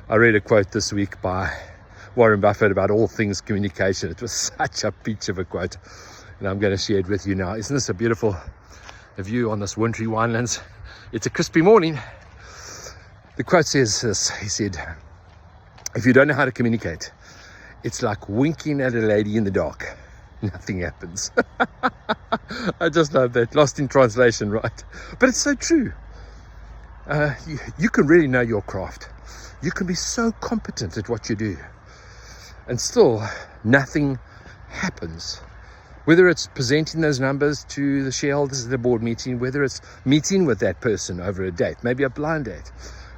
I read a quote this week by Warren Buffett about all things communication. It was such a peach of a quote, and I'm going to share it with you now. Isn't this a beautiful view on this wintry Winelands? It's a crispy morning. The quote says this. He said, if you don't know how to communicate, it's like winking at a lady in the dark. Nothing happens. I just love that. Lost in translation, right? But it's so true. You can really know your craft. You can be so competent at what you do, and still nothing happens. Whether it's presenting those numbers to the shareholders at a board meeting, whether it's meeting with that person over a date, maybe a blind date,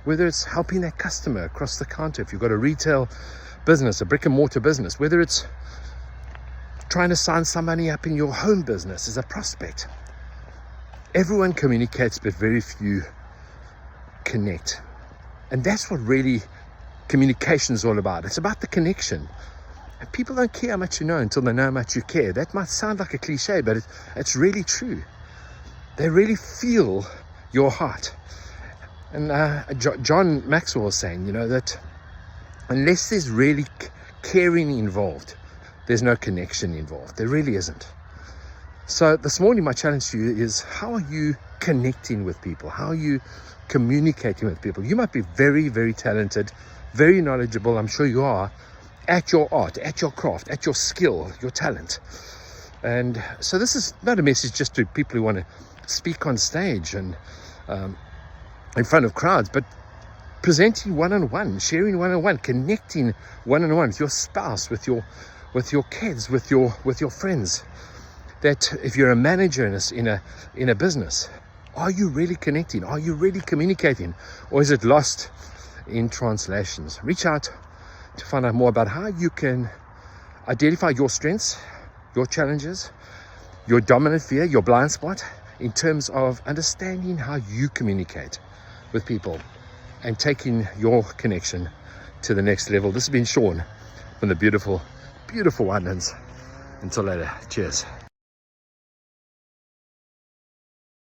whether it's helping that customer across the counter, if you've got a retail business, a brick and mortar business, whether it's trying to sign somebody up in your home business as a prospect. Everyone communicates, but very few connect. And that's what really communication is all about. It's about the connection. And people don't care how much you know until they know how much you care. That might sound like a cliche, but it's really true. They really feel your heart. And John Maxwell was saying, that unless there's really caring involved, there's no connection involved. There really isn't. So this morning, my challenge to you is, how are you connecting with people? How are you communicating with people? You might be very, very talented, very knowledgeable, I'm sure you are, at your art, at your craft, at your skill, your talent. And so this is not a message just to people who want to speak on stage and in front of crowds, but presenting one-on-one, sharing one-on-one, connecting one-on-one with your spouse, with your kids, with your friends. That if you're a manager in a business, are you really connecting? Are you really communicating? Or is it lost in translations? Reach out to find out more about how you can identify your strengths, your challenges, your dominant fear, your blind spot, in terms of understanding how you communicate with people and taking your connection to the next level. This has been Sean from the beautiful, beautiful Winelands. Until later, cheers.